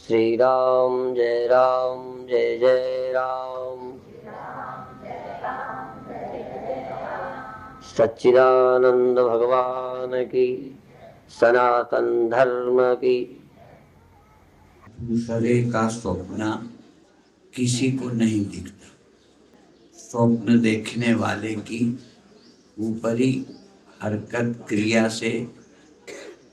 श्री राम जय जय राम। सच्चिदानंद भगवान की, सनातन धर्म की। दूसरे का स्वप्न किसी को नहीं दिखता। स्वप्न देखने वाले की ऊपरी हरकत क्रिया से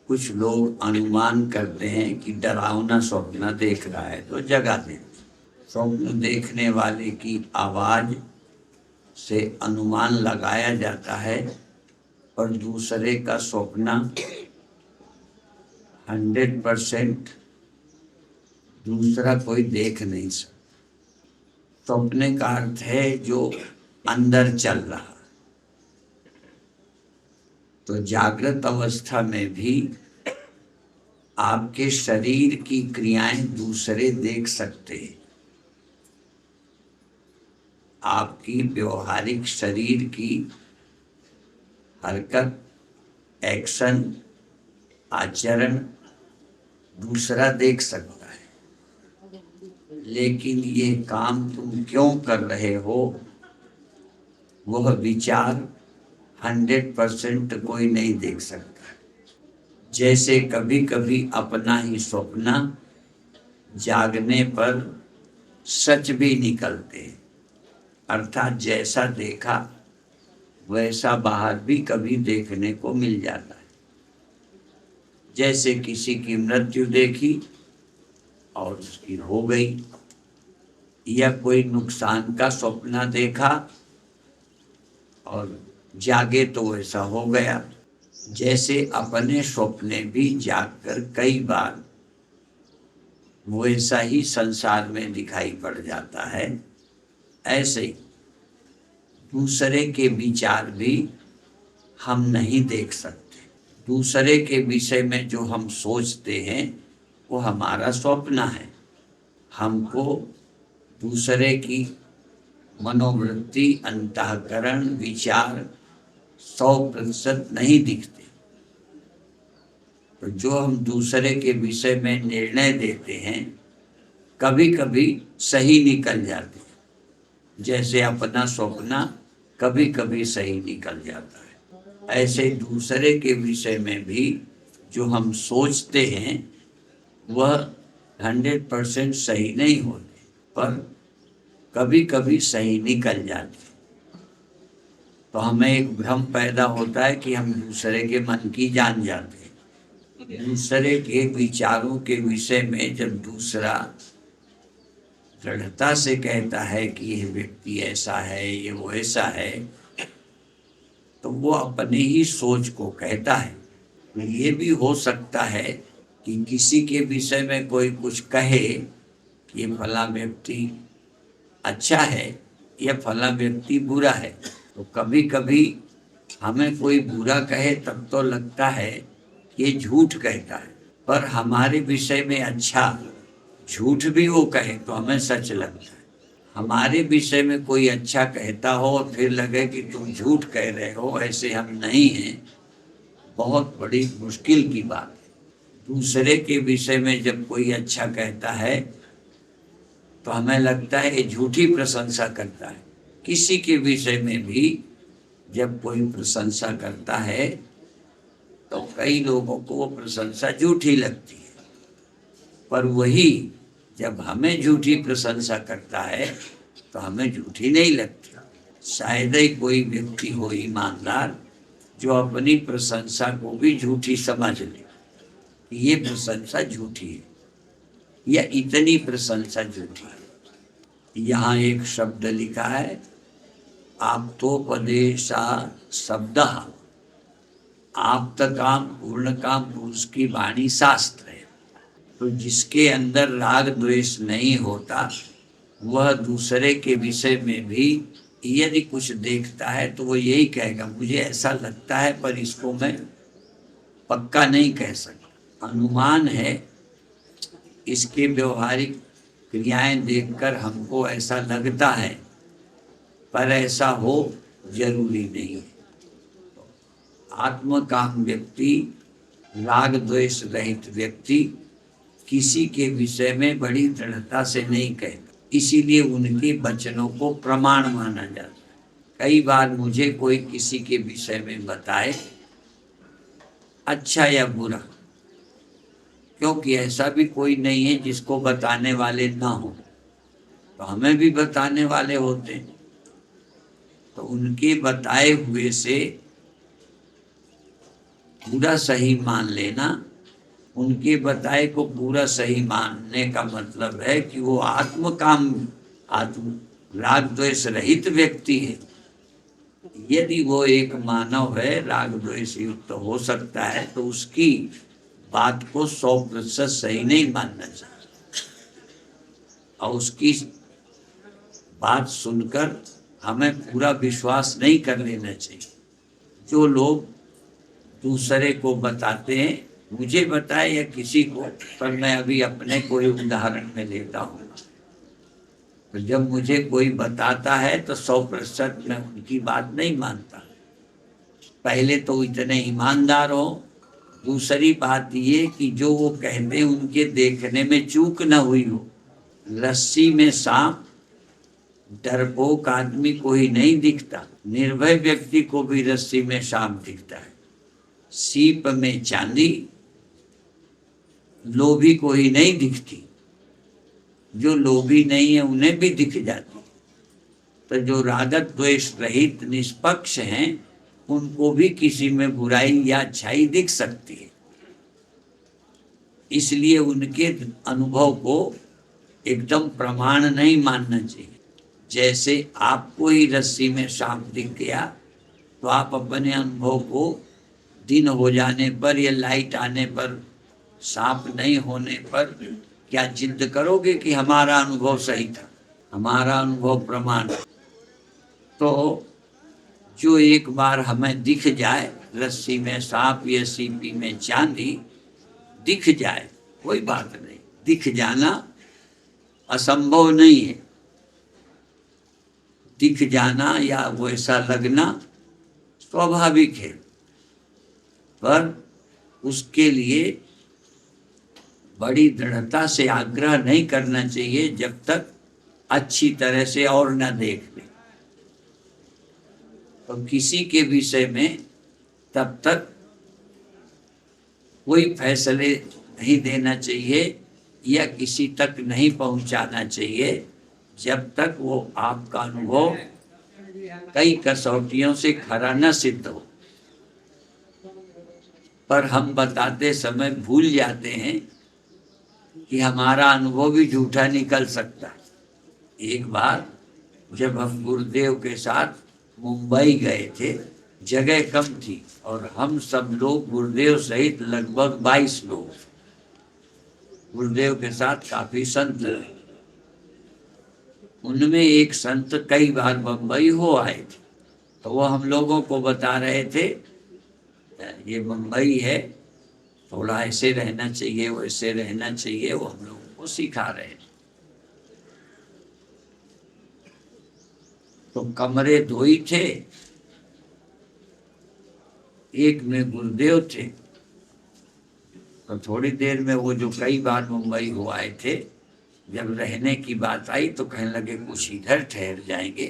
कुछ लोग अनुमान करते हैं कि डरावना स्वप्न देख रहा है तो जगा दे। स्वप्न देखने वाले की आवाज से अनुमान लगाया जाता है और दूसरे का स्वप्न 100% दूसरा कोई देख नहीं सकता। स्वप्न का अर्थ है जो अंदर चल रहा। तो जागृत अवस्था में भी आपके शरीर की क्रियाएं दूसरे देख सकते हैं। आपकी व्यवहारिक शरीर की हरकत, एक्शन, आचरण दूसरा देख सकता है, लेकिन ये काम तुम क्यों कर रहे हो वह विचार 100% कोई नहीं देख सकता। जैसे कभी कभी अपना ही स्वप्न जागने पर सच भी निकलते हैं, अर्थात जैसा देखा वैसा बाहर भी कभी देखने को मिल जाता है। जैसे किसी की मृत्यु देखी और उसकी हो गई, या कोई नुकसान का स्वप्न देखा और जागे तो वैसा हो गया। जैसे अपने स्वप्ने भी जागकर कई बार वैसा ही संसार में दिखाई पड़ जाता है, ऐसे ही दूसरे के विचार भी हम नहीं देख सकते। दूसरे के विषय में जो हम सोचते हैं वो हमारा स्वप्न है। हमको दूसरे की मनोवृत्ति, अंतःकरण, विचार 100% नहीं दिखते। तो जो हम दूसरे के विषय में निर्णय देते हैं कभी कभी सही निकल जाते हैं। जैसे अपना स्वप्न कभी कभी सही निकल जाता है, ऐसे दूसरे के विषय में भी जो हम सोचते हैं वह 100% सही नहीं होते, पर कभी कभी सही निकल जाते। तो हमें एक भ्रम पैदा होता है कि हम दूसरे के मन की जान जाते हैं। दूसरे के विचारों के विषय में जब दूसरा दृढ़ता से कहता है कि यह व्यक्ति ऐसा है, ये वो ऐसा है, तो वो अपनी ही सोच को कहता है। ये भी हो सकता है कि किसी के विषय में कोई कुछ कहे कि ये फला व्यक्ति अच्छा है या फला व्यक्ति बुरा है। तो कभी कभी हमें कोई बुरा कहे तब तो लगता है ये झूठ कहता है, पर हमारे विषय में अच्छा झूठ भी वो कहे तो हमें सच लगता है। हमारे विषय में कोई अच्छा कहता हो और फिर लगे कि तुम झूठ कह रहे हो, ऐसे हम नहीं हैं, बहुत बड़ी मुश्किल की बात है। दूसरे के विषय में जब कोई अच्छा कहता है तो हमें लगता है ये झूठी प्रशंसा करता है। किसी के विषय में भी जब कोई प्रशंसा करता है तो कई लोगों को वो प्रशंसा झूठी लगती है, पर वही जब हमें झूठी प्रशंसा करता है तो हमें झूठी नहीं लगती। शायद ही कोई व्यक्ति हो ईमानदार जो अपनी प्रशंसा को भी झूठी समझ ले, ये प्रशंसा झूठी है या इतनी प्रशंसा झूठी है। यहाँ एक शब्द लिखा है, आप्तोपदेशा शब्द, आप्त काम पूर्ण काम पुरुष की वाणी शास्त्र है। तो जिसके अंदर राग द्वेष नहीं होता वह दूसरे के विषय में भी यदि कुछ देखता है तो वो यही कहेगा मुझे ऐसा लगता है, पर इसको मैं पक्का नहीं कह सकता। अनुमान है, इसके व्यवहारिक क्रियाएं देखकर हमको ऐसा लगता है, पर ऐसा हो जरूरी नहीं है। आत्मकाम व्यक्ति, राग द्वेष रहित व्यक्ति किसी के विषय में बड़ी दृढ़ता से नहीं कहता, इसीलिए उनके वचनों को प्रमाण माना जाता है। कई बार मुझे कोई किसी के विषय में बताए, अच्छा या बुरा, क्योंकि ऐसा भी कोई नहीं है जिसको बताने वाले ना हो, तो हमें भी बताने वाले होते हैं। तो उनके बताए हुए से पूरा सही मान लेना, उनके बताए को पूरा सही मानने का मतलब है कि वो आत्म राग द्वेष रहित व्यक्ति है। यदि वो एक मानव है, राग द्वेष युक्त हो सकता है, तो उसकी बात को 100% सही नहीं मानना चाहिए, और उसकी बात सुनकर हमें पूरा विश्वास नहीं कर लेना चाहिए। जो लोग दूसरे को बताते हैं, मुझे बताए या किसी को, पर मैं अभी अपने कोई उदाहरण में लेता हूँ, तो जब मुझे कोई बताता है तो 100% मैं उनकी बात नहीं मानता। पहले तो इतने ईमानदार हो, दूसरी बात ये कि जो वो कहते उनके देखने में चूक न हुई हो। रस्सी में सांप डरपोक आदमी को ही नहीं दिखता, निर्भय व्यक्ति को भी रस्सी में सांप दिखता है। सीप में चांदी लोभी को ही नहीं दिखती, जो लोभी नहीं है उन्हें भी दिख जाती। तो जो रागत द्वेष रहित निष्पक्ष हैं, उनको भी किसी में बुराई या अच्छाई दिख सकती है। इसलिए उनके अनुभव को एकदम प्रमाण नहीं मानना चाहिए। जैसे आपको ही रस्सी में सांप दिख गया, तो आप अपने अनुभव को दिन हो जाने पर या लाइट आने पर, सांप नहीं होने पर क्या जिद करोगे कि हमारा अनुभव सही था, हमारा अनुभव प्रमाण। तो जो एक बार हमें दिख जाए, रस्सी में सांप या सीपी में चांदी दिख जाए, कोई बात नहीं, दिख जाना असंभव नहीं है। दिख जाना या वैसा लगना स्वाभाविक है, पर उसके लिए बड़ी दृढ़ता से आग्रह नहीं करना चाहिए जब तक अच्छी तरह से और न देख ले। तो किसी के विषय में तब तक कोई फैसले नहीं देना चाहिए या किसी तक नहीं पहुंचाना चाहिए जब तक वो आपका अनुभव कई कसौटियों से खरा न सिद्ध हो। पर हम बताते समय भूल जाते हैं कि हमारा अनुभव भी झूठा निकल सकता है। एक बार जब हम गुरुदेव के साथ मुंबई गए थे, जगह कम थी और हम सब लोग, गुरुदेव सहित लगभग 22 लोग, गुरुदेव के साथ काफी संत रहे। उनमें एक संत कई बार मुंबई हो आए थे, तो वो हम लोगों को बता रहे थे, ये मुंबई है, थोड़ा ऐसे रहना चाहिए, वैसे रहना चाहिए, वो हम लोगों को सिखा रहे थे। तो कमरे 2 ही थे, एक में गुरुदेव थे। तो थोड़ी देर में वो जो कई बार मुंबई हो आए थे, जब रहने की बात आई तो कहने लगे कुछ इधर ठहर जाएंगे,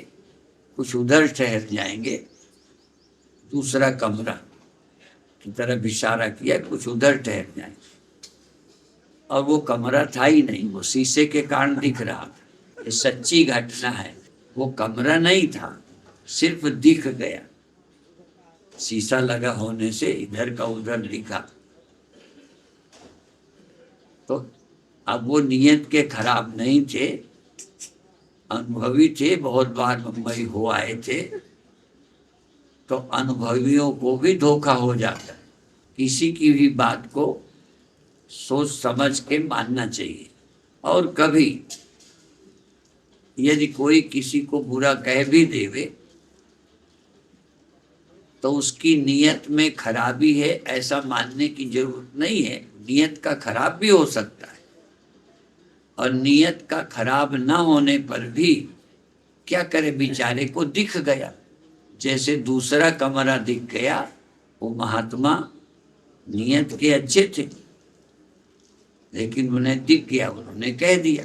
कुछ उधर ठहर जाएंगे। दूसरा कमरा की तरफ इशारा किया, कुछ उधर ठहर जाएंगे। और वो कमरा था ही नहीं, वो शीशे के कारण दिख रहा था। ये सच्ची घटना है, वो कमरा नहीं था, सिर्फ दिख गया। शीशा लगा होने से इधर का उधर दिखा। तो अब वो नियत के खराब नहीं थे, अनुभवी थे, बहुत बार मुंबई हो आए थे। तो अनुभवियों को भी धोखा हो जाता है। किसी की भी बात को सोच समझ के मानना चाहिए। और कभी यदि कोई किसी को बुरा कह भी देवे तो उसकी नियत में खराबी है ऐसा मानने की जरूरत नहीं है। नियत का खराब भी हो सकता है, और नियत का खराब ना होने पर भी क्या करे, बेचारे को दिख गया। जैसे दूसरा कमरा दिख गया, वो महात्मा नियत के अच्छे थे, लेकिन उन्हें दिख गया, उन्होंने कह दिया।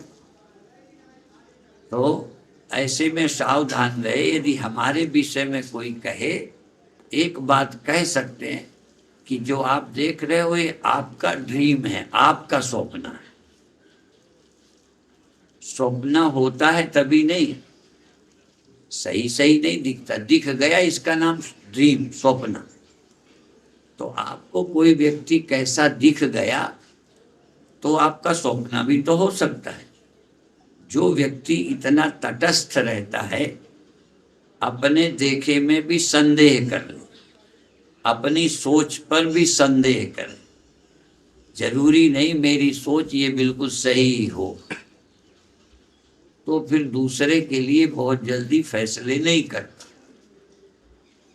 तो ऐसे में सावधान रहे। यदि हमारे विषय में कोई कहे, एक बात कह सकते हैं कि जो आप देख रहे हो ये आपका ड्रीम है, आपका स्वप्न है। स्वप्न होता है तभी नहीं, सही सही नहीं दिखता, दिख गया, इसका नाम ड्रीम, स्वप्न। तो आपको कोई व्यक्ति कैसा दिख गया तो आपका स्वप्न भी तो हो सकता है। जो व्यक्ति इतना तटस्थ रहता है, अपने देखे में भी संदेह कर ले, अपनी सोच पर भी संदेह करे, जरूरी नहीं मेरी सोच ये बिल्कुल सही हो, तो फिर दूसरे के लिए बहुत जल्दी फैसले नहीं करता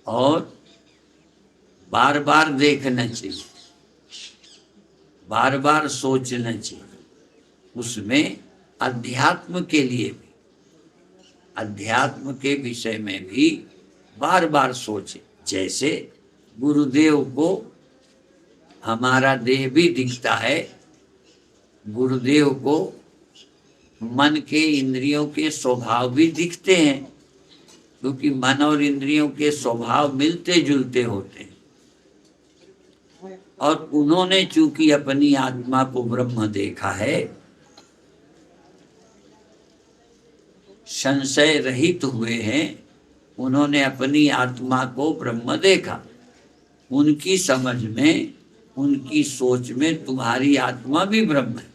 और बार बार देखना चाहिए, बार बार सोचना चाहिए। उसमें अध्यात्म के लिए भी, अध्यात्म के विषय में भी बार बार सोचे। जैसे गुरुदेव को हमारा देह भी दिखता है, गुरुदेव को मन के इंद्रियों के स्वभाव भी दिखते हैं, क्योंकि मन और इंद्रियों के स्वभाव मिलते जुलते होते हैं। और उन्होंने चूंकि अपनी आत्मा को ब्रह्म देखा है, संशय रहित हुए हैं, उन्होंने अपनी आत्मा को ब्रह्म देखा। उनकी समझ में, उनकी सोच में तुम्हारी आत्मा भी ब्रह्म है।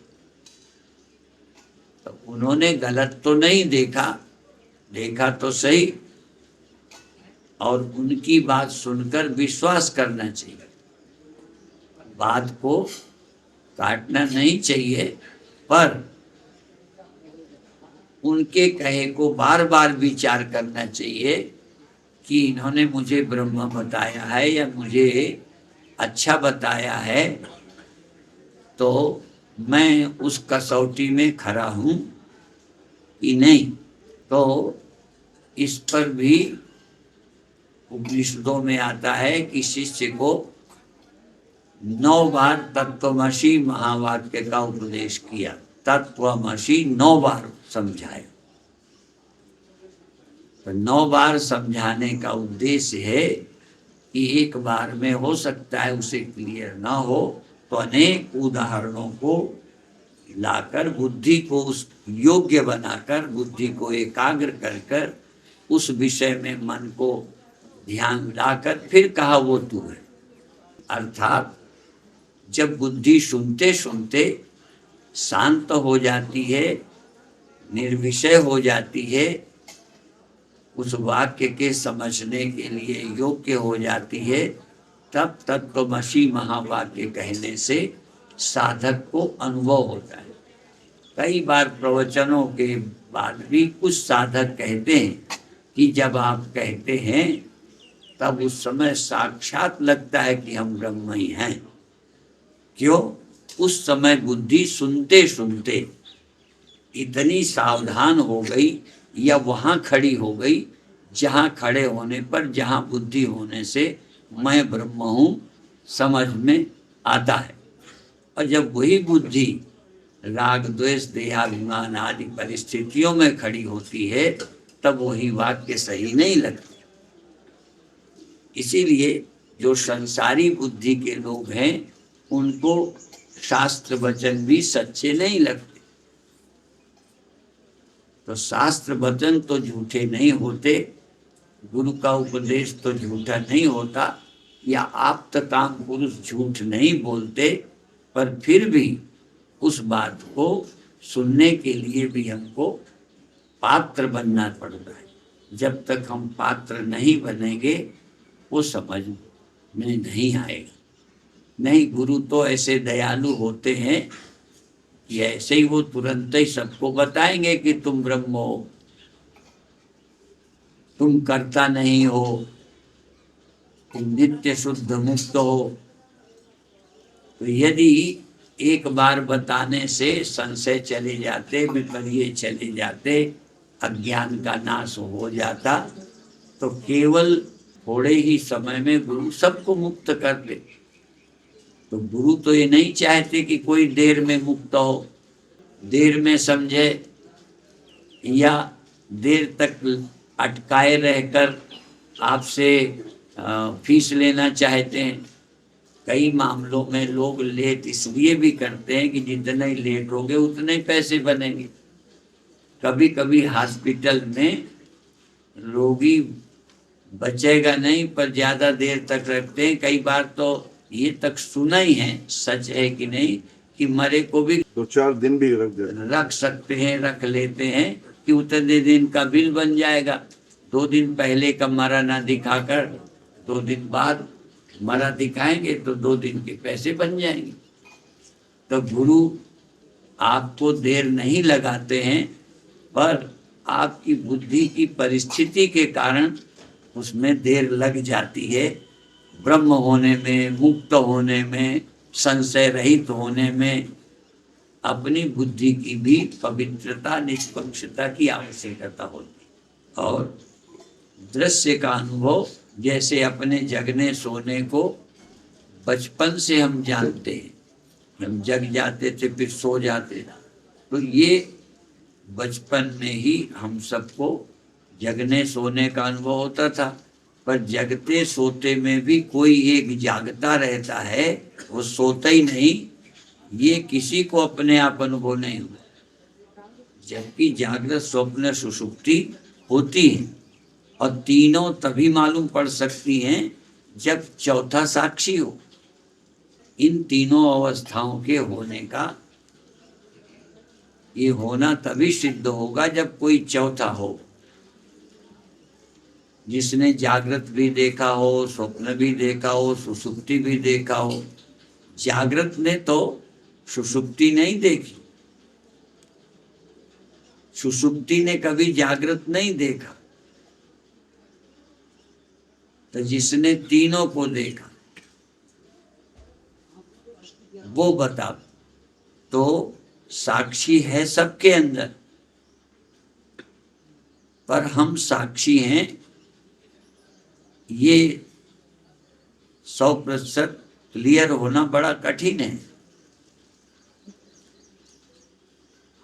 तो उन्होंने गलत तो नहीं देखा, देखा तो सही, और उनकी बात सुनकर विश्वास करना चाहिए। बात को काटना नहीं चाहिए, पर उनके कहे को बार बार विचार करना चाहिए कि इन्होंने मुझे ब्रह्म बताया है या मुझे अच्छा बताया है, तो मैं उस कसौटी में खरा हूं कि नहीं। तो इस पर भी उपनिषदों में आता है कि शिष्य को 9 बार तत्वमसि महावाक्य का उपदेश किया, तत्वमसि 9 बार समझाया। तो 9 बार समझाने का उद्देश्य है कि एक बार में हो सकता है उसे क्लियर ना हो, तो अनेक उदाहरणों को लाकर बुद्धि को उस योग्य बनाकर, बुद्धि को एकाग्र कर कर उस विषय में मन को ध्यान लाकर फिर कहा वो तू है। अर्थात जब बुद्धि सुनते सुनते शांत हो जाती है, निर्विषय हो जाती है, उस वाक्य के समझने के लिए योग्य हो जाती है, तब तत्वमसि महावाक्य कहने से साधक को अनुभव होता है। कई बार प्रवचनों के बाद भी कुछ साधक कहते हैं कि जब आप कहते हैं तब उस समय साक्षात लगता है कि हम ब्रह्म ही हैं। क्यों? उस समय बुद्धि सुनते सुनते इतनी सावधान हो गई या वहां खड़ी हो गई जहां खड़े होने पर, जहां बुद्धि होने से मैं ब्रह्म हूं समझ में आता है। और जब वही बुद्धि राग द्वेष देहाभिमान आदि परिस्थितियों में खड़ी होती है, तब वही वाक्य सही नहीं लगती। इसीलिए जो संसारी बुद्धि के लोग हैं उनको शास्त्र वचन भी सच्चे नहीं लगते। तो शास्त्र वचन तो झूठे नहीं होते, गुरु का उपदेश तो झूठा नहीं होता, या आप्त काम पुरुष झूठ नहीं बोलते, पर फिर भी उस बात को सुनने के लिए भी हमको पात्र बनना पड़ता है। जब तक हम पात्र नहीं बनेंगे वो समझ में नहीं आएगा। नहीं, गुरु तो ऐसे दयालु होते हैं कि ऐसे ही वो तुरंत ही सबको बताएंगे कि तुम ब्रह्म हो, तुम कर्ता नहीं हो, तुम नित्य शुद्ध मुक्त हो। तो यदि एक बार बताने से संशय चले जाते, विपर्य चले जाते, अज्ञान का नाश हो जाता, तो केवल थोड़े ही समय में गुरु सबको मुक्त कर ले। तो गुरु तो ये नहीं चाहते कि कोई देर में मुक्त हो, देर में समझे या देर तक अटकाए रहकर आपसे फीस लेना चाहते हैं। कई मामलों में लोग लेट इसलिए भी करते हैं कि जितने ही लेट होंगे उतने ही पैसे बनेंगे। कभी कभी हॉस्पिटल में रोगी बचेगा नहीं पर ज्यादा देर तक रखते हैं। कई बार तो ये तक सुना ही है, सच है कि नहीं, कि मरे को भी 2-4 दिन भी रख सकते हैं, रख लेते हैं कि उतने दिन का बिल बन जाएगा। 2 दिन पहले का मरा ना दिखाकर 2 दिन बाद मरा दिखाएंगे तो 2 दिन के पैसे बन जाएंगे। तो गुरु आपको देर नहीं लगाते हैं, पर आपकी बुद्धि की परिस्थिति के कारण उसमें देर लग जाती है। ब्रह्म होने में, मुक्त होने में, संशय रहित होने में अपनी बुद्धि की भी पवित्रता, निष्पक्षता की आवश्यकता होती है। और दृश्य का अनुभव, जैसे अपने जगने सोने को बचपन से हम जानते हैं, हम जग जाते थे फिर सो जाते थे, तो ये बचपन में ही हम सबको जगने सोने का अनुभव होता था। पर जगते सोते में भी कोई एक जागता रहता है, वो सोता ही नहीं, ये किसी को अपने आप अनुभव नहीं हुआ। जबकि जागृत, स्वप्न, सुषुप्ति होती है और तीनों तभी मालूम पड़ सकती हैं जब चौथा साक्षी हो। इन तीनों अवस्थाओं के होने का, ये होना तभी सिद्ध होगा जब कोई चौथा हो, जिसने जागृत भी देखा हो, स्वप्न भी देखा हो, सुषुप्ति भी देखा हो। जागृत ने तो सुषुप्ति नहीं देखी, सुषुप्ति ने कभी जागृत नहीं देखा। तो जिसने तीनों को देखा वो बता, तो साक्षी है सबके अंदर, पर हम साक्षी हैं ये 100% क्लियर होना बड़ा कठिन है।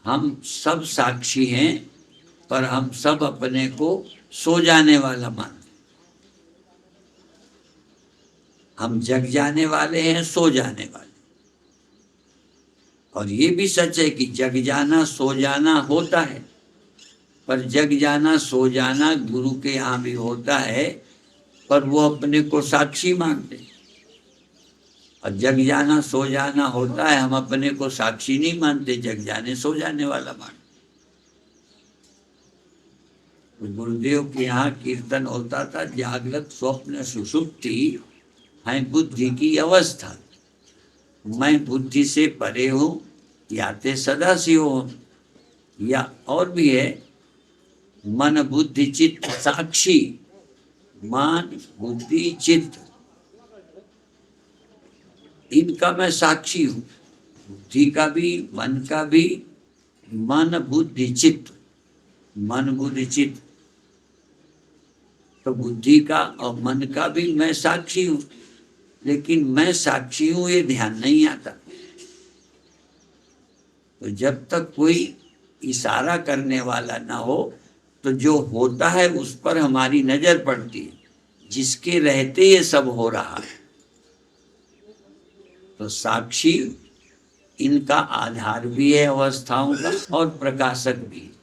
हम सब साक्षी हैं, पर हम सब अपने को सो जाने वाला मानते। हम जग जाने वाले हैं, सो जाने वाले। और ये भी सच है कि जग जाना सो जाना होता है, पर जग जाना सो जाना गुरु के यहाँ भी होता है, पर वो अपने को साक्षी मानते। और जग जाना सो जाना होता है, हम अपने को साक्षी नहीं मानते, जग जाने सो जाने वाला मानते। गुरुदेव के यहाँ कीर्तन होता था, जागृत, स्वप्न, सुषुप्ति है बुद्धि की अवस्था। मैं बुद्धि से परे हूँ या ते सदा शिव हूँ, या और भी है मन बुद्धि चित्त साक्षी। मन बुद्धि चित्त इनका मैं साक्षी हूँ, बुद्धि का भी, मन का भी। मन बुद्धि चित्त, मन बुद्धि चित्त, तो बुद्धि का और मन का भी मैं साक्षी हूँ। लेकिन मैं साक्षी हूँ ये ध्यान नहीं आता। तो जब तक कोई इशारा करने वाला ना हो, तो जो होता है उस पर हमारी नजर पड़ती है, जिसके रहते ये सब हो रहा है। तो साक्षी इनका आधार भी है अवस्थाओं का, और प्रकाशक भी है।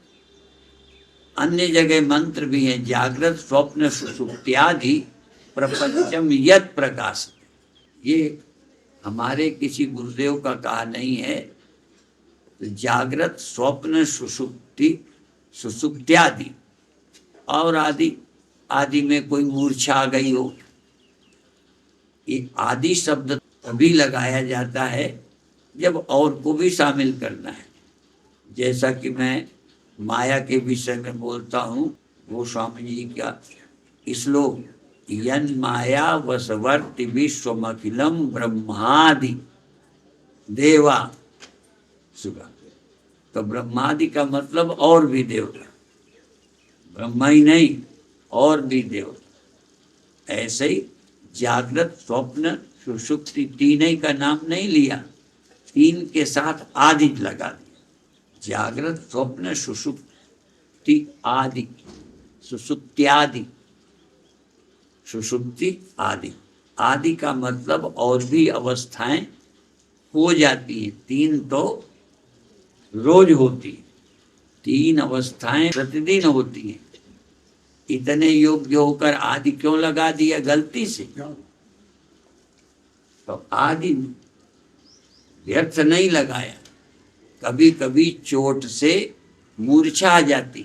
अन्य जगह मंत्र भी है, जागृत, स्वप्न, सुषुप्त्यादि प्रपंचम यत् प्रकाश। ये हमारे किसी गुरुदेव का कहा नहीं है। तो जागृत, स्वप्न, सुषुप्ति, सुषुप्त्यादि और आदि, आदि में कोई मूर्छा आ गई हो, ये आदि शब्द तभी लगाया जाता है जब और को भी शामिल करना है। जैसा कि मैं माया के विषय में बोलता हूँ, गोस्वामी जी का श्लोक, यन माया वसवर्ति विश्वमखिलम ब्रह्मादि देवा सुगा। तो ब्रह्मादि का मतलब और भी देवता, ब्रह्मा ही नहीं और भी देवता। ऐसे ही जागृत, स्वप्न, सुषुप्ति तीन का नाम नहीं लिया, तीन के साथ आदि लगा दिया। जागृत स्वप्न सुषुप्ति आदि, सुषुप्त्यादि, सुषुप्ति आदि। आदि का मतलब और भी अवस्थाएं हो जाती हैं, तीन तो रोज होती है, तीन अवस्थाएं प्रतिदिन होती हैं। इतने योग्य होकर आदि क्यों लगा दिया गलती से? तो आदि व्यर्थ नहीं लगाया। कभी कभी चोट से मूर्छा आ जाती,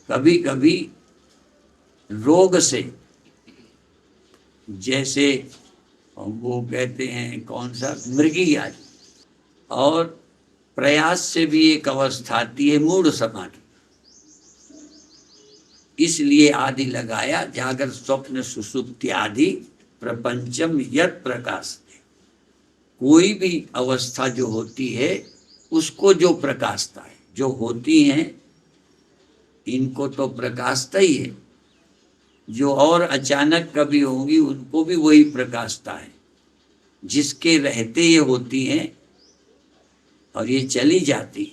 कभी कभी रोग से, जैसे वो कहते हैं कौन सा, मृगी आदि। और प्रयास से भी एक अवस्था आती है मूढ़ समाधि, इसलिए आदि लगाया। जागृत स्वप्न सुषुप्ति आदि प्रपंचम यत् प्रकाशते। कोई भी अवस्था जो होती है उसको जो प्रकाशता है, जो होती हैं इनको तो प्रकाशता ही है, जो और अचानक कभी होंगी उनको भी वही प्रकाशता है। जिसके रहते ये होती हैं और ये चली जाती।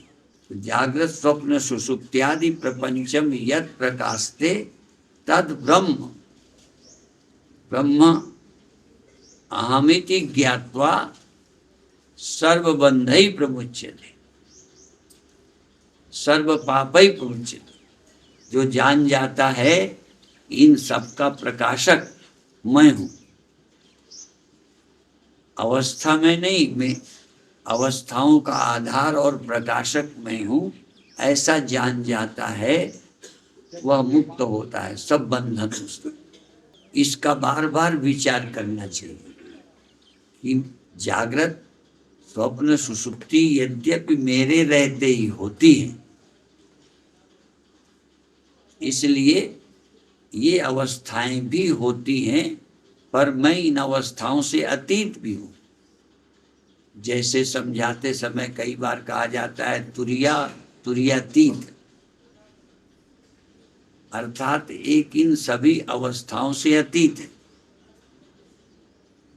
तो जागृत स्वप्न सुषुप्त्यादि प्रपंचम यत् प्रकाशते तद ब्रह्म, ब्रह्म अहमिति ज्ञात्वा सर्वबंधै प्रमुच्यते, सर्व पापै प्रमुच्यते। जो जान जाता है इन सब का प्रकाशक मैं हूं, अवस्था में नहीं, मैं अवस्थाओं का आधार और प्रकाशक मैं हूं, ऐसा जान जाता है वह मुक्त होता है सब बंधन से। इसका बार बार विचार करना चाहिए कि जागृत स्वप्न सुषुप्ति यद्यपि मेरे रहते ही होती है, इसलिए ये अवस्थाएं भी होती हैं, पर मैं इन अवस्थाओं से अतीत भी हूं। जैसे समझाते समय कई बार कहा जाता है तुरिया तुरियातीत, अर्थात एक इन सभी अवस्थाओं से अतीत है।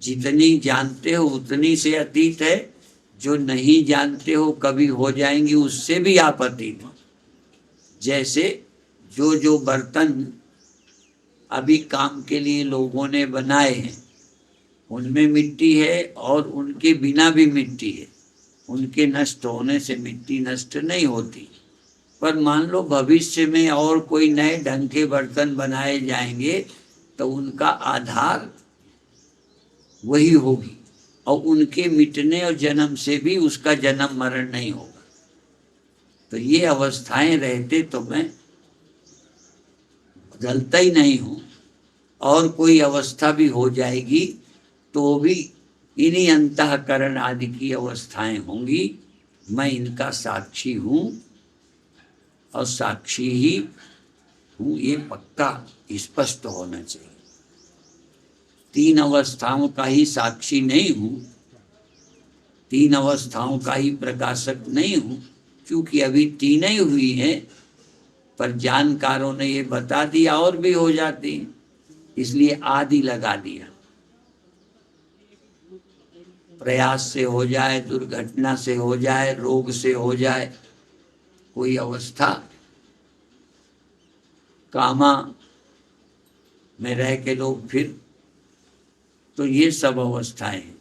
जितनी जानते हो उतनी से अतीत है, जो नहीं जानते हो कभी हो जाएंगी उससे भी आप अतीत हो। जैसे जो जो बर्तन अभी काम के लिए लोगों ने बनाए हैं उनमें मिट्टी है और उनके बिना भी मिट्टी है, उनके नष्ट होने से मिट्टी नष्ट नहीं होती। पर मान लो भविष्य में और कोई नए ढंग के बर्तन बनाए जाएंगे तो उनका आधार वही होगी, और उनके मिटने और जन्म से भी उसका जन्म मरण नहीं होगा। तो ये अवस्थाएं रहते तो मैं बदलता ही नहीं हूं, और कोई अवस्था भी हो जाएगी तो भी इन्हीं अंतःकरण आदि की अवस्थाएं होंगी। मैं इनका साक्षी हूं और साक्षी ही हूं, ये पक्का स्पष्ट होना चाहिए। तीन अवस्थाओं का ही साक्षी नहीं हूं, तीन अवस्थाओं का ही प्रकाशक नहीं हूं, क्योंकि अभी तीन ही हुई है, पर जानकारों ने ये बता दिया और भी हो जाती, इसलिए आदि लगा दिया। प्रयास से हो जाए, दुर्घटना से हो जाए, रोग से हो जाए, कोई अवस्था, कामा में रह के लोग फिर, तो ये सब अवस्थाएं हैं।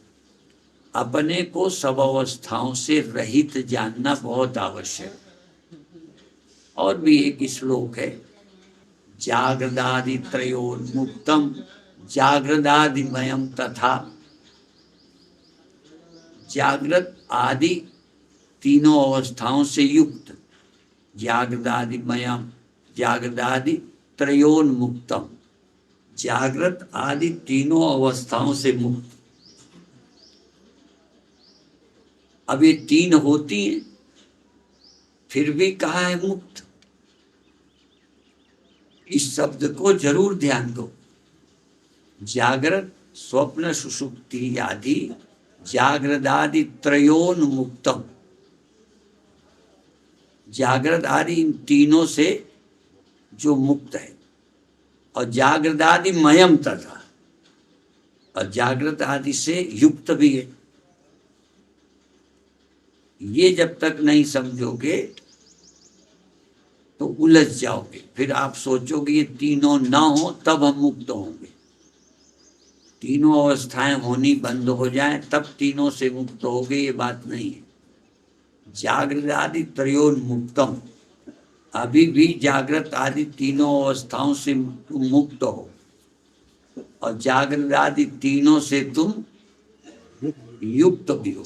अपने को सब अवस्थाओं से रहित जानना बहुत आवश्यक। और भी एक श्लोक है, जागृदादि त्रयोन्मुक्तम जागृदादिमयम तथा। जागृत आदि तीनों अवस्थाओं से युक्त, जागृदादिमयम, जागृदादि त्रयोन्मुक्तम, जागृत आदि तीनों अवस्थाओं से मुक्त। अब ये तीन होती हैं फिर भी कहा है मुक्त। इस शब्द को जरूर ध्यान दो। जागृत स्वप्न सुषुप्ति आदि जागृदादि त्रयोन्मुक्तम, जागृत आदि इन तीनों से जो मुक्त है, और जागृदादि मयम तथा, और जागृत आदि से युक्त भी है। ये जब तक नहीं समझोगे तो उलझ जाओगे। फिर आप सोचोगे ये तीनों ना हो तब हम मुक्त होंगे, तीनों अवस्थाएं होनी बंद हो जाएं तब तीनों से मुक्त होगे, ये बात नहीं है। जागृत आदि त्रयोन्मुक्तम, अभी भी जागृत आदि तीनों अवस्थाओं से मुक्त हो, और जागृत आदि तीनों से तुम युक्त भी हो।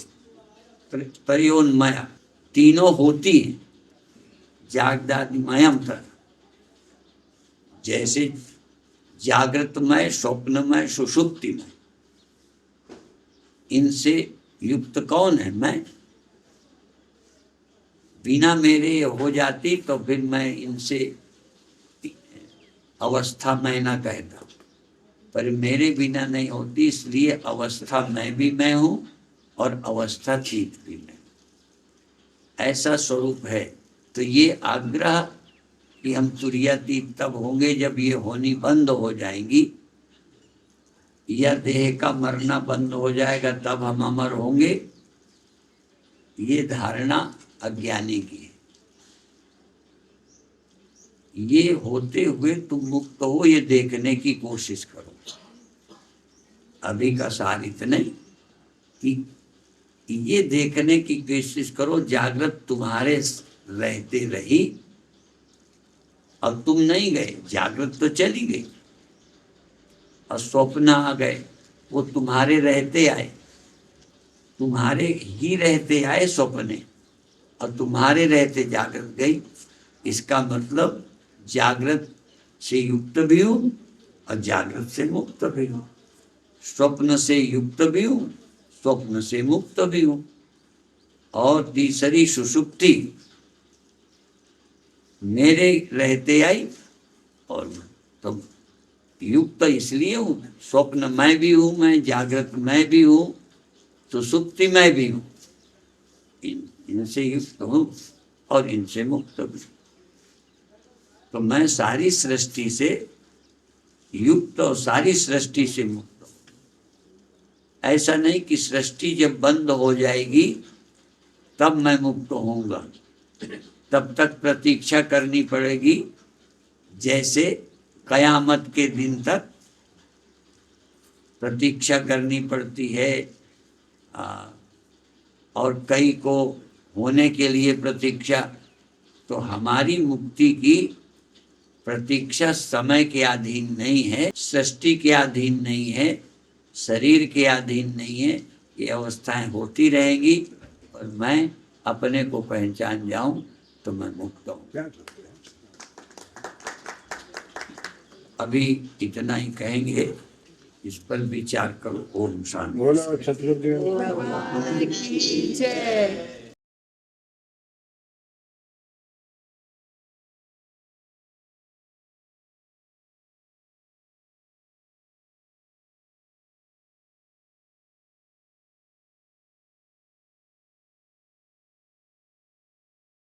त्रयोन्मय, तीनों होती है जागृतादिमयम तथा, जैसे जागृतमय, स्वप्नमय, सुषुप्तिमय, इनसे युक्त कौन है? मैं। बिना मेरे हो जाती तो फिर मैं इनसे अवस्था मैं ना कहता, पर मेरे बिना नहीं होती, इसलिए अवस्था मैं भी मैं हूं और अवस्था चित भी मैं, ऐसा स्वरूप है। तो ये आग्रह कि हम तुरीयातीत तब होंगे जब ये होनी बंद हो जाएंगी, या देह का मरना बंद हो जाएगा तब हम अमर होंगे, ये धारणा अज्ञानी की है। ये होते हुए तुम मुक्त हो, ये देखने की कोशिश करो। अभी का सार इतने कि ये देखने की कोशिश करो, जागृत तुम्हारे रहते रही और तुम नहीं गए, जागृत तो चली गई, और स्वप्न आ गए, वो तुम्हारे रहते आए, तुम्हारे ही रहते आए स्वप्ने, और तुम्हारे रहते जागृत गई। इसका मतलब जागृत से युक्त भी हूं और जागृत से मुक्त भी हूं, स्वप्न से युक्त भी हूं, स्वप्न से मुक्त भी हूं। और तीसरी सुषुप्ति मेरे रहते आई, और तो युक्त इसलिए हूं, स्वप्न मैं भी हूं, मैं जागृत मैं भी हूं, सुषुप्ति मैं भी हूं, इनसे युक्त हूं और इनसे मुक्त भी। तो मैं सारी सृष्टि से युक्त और सारी सृष्टि से मुक्त हूं। ऐसा नहीं कि सृष्टि जब बंद हो जाएगी तब मैं मुक्त होऊंगा, तब तक प्रतीक्षा करनी पड़ेगी, जैसे कयामत के दिन तक प्रतीक्षा करनी पड़ती है। और कई को होने के लिए प्रतीक्षा, तो हमारी मुक्ति की प्रतीक्षा समय के अधीन नहीं है, सृष्टि के अधीन नहीं है, शरीर के अधीन नहीं है। ये अवस्थाएं होती रहेंगी और मैं अपने को पहचान जाऊं तो मैं मुक्त हूं। अभी इतना ही कहेंगे, इस पर विचार करो। ओम शांति।